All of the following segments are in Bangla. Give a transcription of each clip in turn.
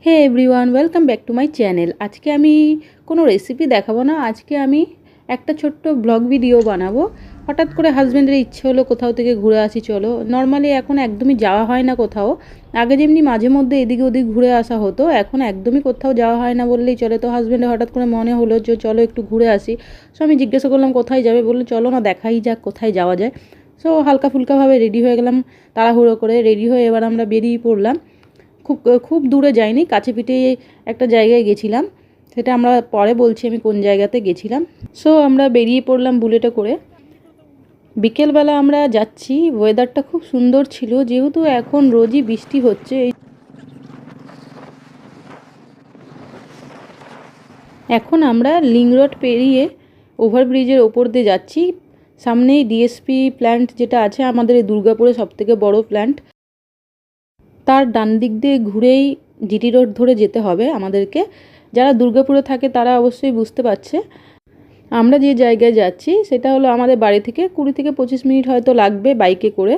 Hey everyone, welcome back to my channel. আজকে আমি কোনো রেসিপি দেখাবো না, আজকে আমি একটা ছোট্ট ব্লগ ভিডিও বানাবো। হঠাৎ করে হাজব্যান্ডের ইচ্ছে হলো কোথাও থেকে ঘুরে আসি চলো। নর্মালি এখন একদমই যাওয়া হয় না কোথাও। আগে যেমনি মাঝে মধ্যে এদিকে ওদিক ঘুরে আসা হতো, এখন একদমই কোথাও যাওয়া হয় না বললেই চলে। তো হাজব্যান্ডের হঠাৎ করে মনে হলো যে চলো একটু ঘুরে আসি। সো আমি জিজ্ঞাসা করলাম কোথায় যাবে, বললো চলো না দেখাই যাক কোথায় যাওয়া যায়। সো হালকা ফুলকাভাবে রেডি হয়ে গেলাম, তাড়াহুড়ো করে রেডি হয়ে এবার আমরা বেরিয়ে পড়লাম। খুব খুব দূরে যাইনি, কাছে পিঠে একটা জায়গায় গেছিলাম, সেটা আমরা পরে বলছি আমি কোন জায়গাতে গেছিলাম। সো আমরা বেরিয়ে পড়লাম বুলেটে করে। বিকেলবেলা আমরা যাচ্ছি, ওয়েদারটা খুব সুন্দর ছিল, যেহেতু এখন রোজই বৃষ্টি হচ্ছে। এখন আমরা লিং রোড পেরিয়ে ওভারব্রিজের ওপর দিয়ে যাচ্ছি। সামনেই ডিএসপি প্ল্যান্ট যেটা আছে আমাদের এই দুর্গাপুরে সবথেকে বড় প্ল্যান্ট, তার ডান দিক দিয়ে ঘুরেই জিটি রোড ধরে যেতে হবে আমাদেরকে। যারা দুর্গাপুরে থাকে তারা অবশ্যই বুঝতে পারছে। আমরা যে জায়গায় যাচ্ছি সেটা হলো আমাদের বাড়ি থেকে 20 থেকে 25 মিনিট হয়তো লাগবে বাইকে করে।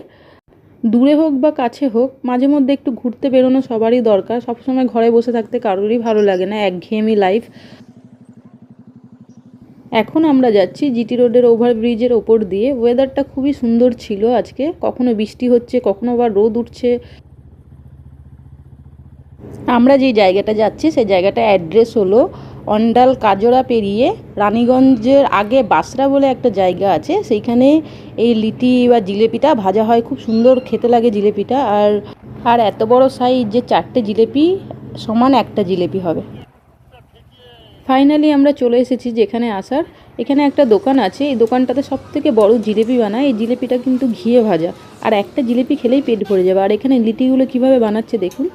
দূরে হোক বা কাছে হোক, মাঝে মধ্যে একটু ঘুরতে বেরোনো সবারই দরকার। সবসময় ঘরে বসে থাকতে কারোরই ভালো লাগে না, একঘেয়েমি লাইফ। এখন আমরা যাচ্ছি জিটি রোডের ওভারব্রিজের ওপর দিয়ে। ওয়েদারটা খুবই সুন্দর ছিল আজকে, কখনো বৃষ্টি হচ্ছে কখনো আবার রোদ উঠছে। আমরা যে জায়গাটা যাচ্ছি সেই জায়গাটা অ্যাড্রেস হলো অন্ডাল কাজরা পেরিয়ে রানীগঞ্জের আগে বাসরা বলে একটা জায়গা আছে, সেইখানে এই লিটি বা জিলেপিটা ভাজা হয়, খুব সুন্দর খেতে লাগে জিলেপিটা। আর এত বড় সাইজ যে 4টে জিলেপি সমান একটা জিলেপি হবে। ফাইনালি আমরা চলে এসেছি যেখানে আসার। এখানে একটা দোকান আছে, এই দোকানটাতে সবথেকে বড় জিলেপি বানায়। এই জিলেপিটা কিন্তু ঘিয়ে ভাজা, আর একটা জিলেপি খেলেই পেট ভরে যাবে। আর এখানে লিটিগুলো কিভাবে বানাচ্ছে দেখুন।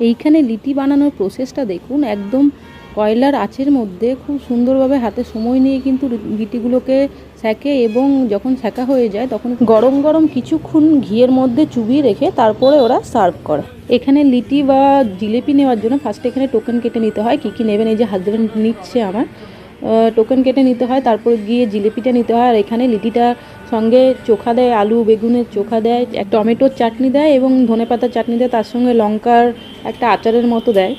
এইখানে লিটি বানানোর প্রসেসটা দেখুন, একদম কয়লার আঁচের মধ্যে খুব সুন্দরভাবে হাতে সময় নিয়ে কিন্তু লিটিগুলোকে সেঁকে, এবং যখন সেঁকা হয়ে যায় তখন গরম গরম কিছুক্ষণ ঘিয়ের মধ্যে চুবিয়ে রেখে তারপরে ওরা সার্ভ করে। এখানে লিটি বা জিলেপি নেওয়ার জন্য ফার্স্টে এখানে টোকেন কেটে নিতে হয়। কী কী নেবেন এই যে হাজব্যান্ড নিচ্ছে আমার, টোকেন কেটে নিতে হয়, তারপর গিয়ে জিলেপিটা নিতে হয়। আর এখানে লিটিটা সঙ্গে চোখা দেয়, আলু বেগুনের চোখা দেয়, টমেটোর চাটনি দেয় এবং ধনেপাতার চাটনি দেয়, তার সঙ্গে লঙ্কার একটা আচারের মতো দেয়।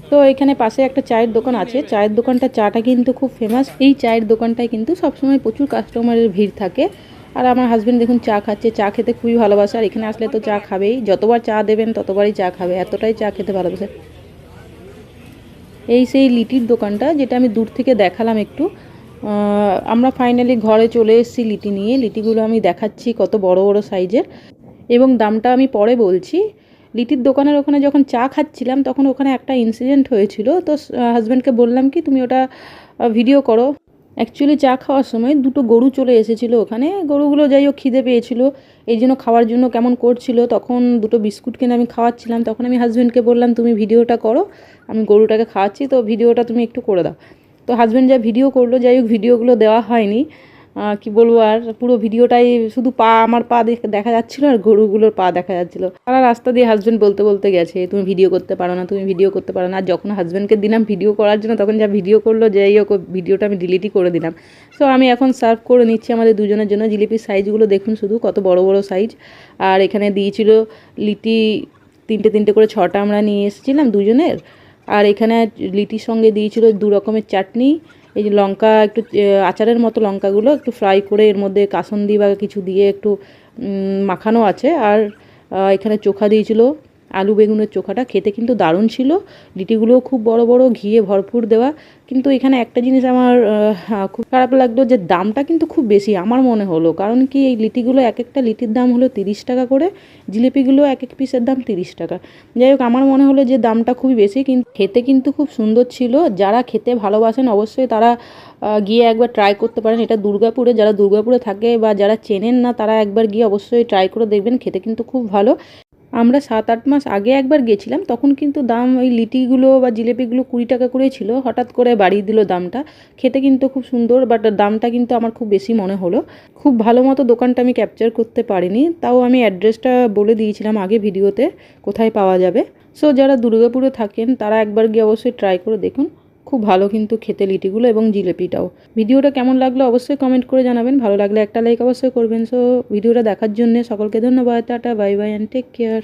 তো এখানে পাশে একটা চায়ের দোকান আছে, চায়ের দোকানটা চাটা কিন্তু খুব ফেমাস। এই চায়ের দোকানটায় কিন্তু সবসময় প্রচুর কাস্টমারের ভিড় থাকে। আর আমার হাজব্যান্ড দেখুন চা খাচ্ছে, চা খেতে খুবই ভালোবাসে। আর এখানে আসলে তো চা খাবেই, যতবার চা দেবেন ততবারই চা খাবে, এতটাই চা খেতে ভালোবাসে। এই সেই লিটির দোকানটা যেটা আমি দূর থেকে দেখালাম একটু। আমরা ফাইনালি ঘরে চলে এসেছি লিটি নিয়ে। লিটিগুলো আমি দেখাচ্ছি কত বড় বড় সাইজের, এবং দামটা আমি পরে বলছি। লিটির দোকানের ওখানে যখন চা খাচ্ছিলাম তখন ওখানে একটা ইনসিডেন্ট হয়েছিল। তো হাজব্যান্ডকে বললাম কি তুমি ওটা ভিডিও করো। অ্যাকচুয়ালি চা খাওয়ার সময় দুটো গরু চলে এসেছিলো ওখানে। গরুগুলো যাই হোক খিদে পেয়েছিল, এই জন্য খাওয়ার জন্য কেমন করছিল। তখন দুটো বিস্কুট কিনে আমি খাওয়াচ্ছিলাম, তখন আমি হাজব্যান্ডকে বললাম তুমি ভিডিওটা করো, আমি গরুটাকে খাওয়াচ্ছি, তো ভিডিওটা তুমি একটু করে দাও। তো হাজব্যান্ড যা ভিডিও করলো, যাই হোক ভিডিওগুলো দেওয়া হয়নি। কি বলবো, আর পুরো ভিডিওটাই শুধু পা, আমার পা দেখা যাচ্ছিলো আর গরুগুলোর পা দেখা যাচ্ছিলো। সারা রাস্তা দিয়ে হাজব্যান্ড বলতে বলতে গেছে তুমি ভিডিও করতে পারো না, তুমি ভিডিও করতে পারো না। আর যখন হাজব্যান্ডকে দিলাম ভিডিও করার জন্য তখন যা ভিডিও করলো, যাই হোক ভিডিওটা আমি ডিলিটই করে দিলাম। সো আমি এখন সার্ভ করে নিচ্ছি আমাদের দুজনের জন্য। জিলিপির সাইজগুলো দেখুন শুধু কত বড় বড় সাইজ। আর এখানে দিয়েছিল লিটি তিনটে তিনটে করে, 6টা আমরা নিয়ে এসেছিলাম দুজনের। আর এখানে লিটির সঙ্গে দিয়েছিল 2 রকমের চাটনি। এই যে লঙ্কা একটু আচারের মতো লঙ্কাগুলো একটু ফ্রাই করে এর মধ্যে কাসন্দি বা কিছু দিয়ে একটু মাখানো আছে। আর এখানে চোখা দিয়েছিল, আলু বেগুনের চোখাটা খেতে কিন্তু দারুণ ছিল। লিটিগুলোও খুব বড় বড়, ঘিয়ে ভরপুর দেওয়া। কিন্তু এখানে একটা জিনিস আমার খুব খারাপ লাগলো, যে দামটা কিন্তু খুব বেশি আমার মনে হলো। কারণ কি এই লিটিগুলো এক একটা লিটির দাম হলো 30 টাকা করে, জিলিপিগুলো এক এক পিসের দাম 30 টাকা। যাই হোক আমার মনে হলো যে দামটা খুবই বেশি, কিন্তু খেতে কিন্তু খুব সুন্দর ছিল। যারা খেতে ভালোবাসেন অবশ্যই তারা গিয়ে একবার ট্রাই করতে পারেন। এটা দুর্গাপুরে, যারা দুর্গাপুরে থাকে বা যারা চেনেন না তারা একবার গিয়ে অবশ্যই ট্রাই করে দেখবেন, খেতে কিন্তু খুব ভালো। আমরা 7-8 মাস আগে একবার গেছিলাম, তখন কিন্তু দাম ওই লিটিগুলো বা জিলেপিগুলো 20 টাকা করেই ছিল। হঠাৎ করে বাড়িয়ে দিল দামটা। খেতে কিন্তু খুব সুন্দর, বাট দামটা কিন্তু আমার খুব বেশি মনে হলো। খুব ভালো মতো দোকানটা আমি ক্যাপচার করতে পারিনি, তাও আমি অ্যাড্রেসটা বলে দিয়েছিলাম আগে ভিডিওতে কোথায় পাওয়া যাবে। সো যারা দুর্গাপুরে থাকেন তারা একবার গিয়ে অবশ্যই ট্রাই করে দেখুন, খুব ভালো কিন্তু খেতে লিটিগুলো এবং জিলেপিটাও। ভিডিওটা কেমন লাগলো অবশ্যই কমেন্ট করে জানাবেন, ভালো লাগলে একটা লাইক অবশ্যই করবেন। সো ভিডিওটা দেখার জন্য সকলকে ধন্যবাদ। Tata, bye bye and take care.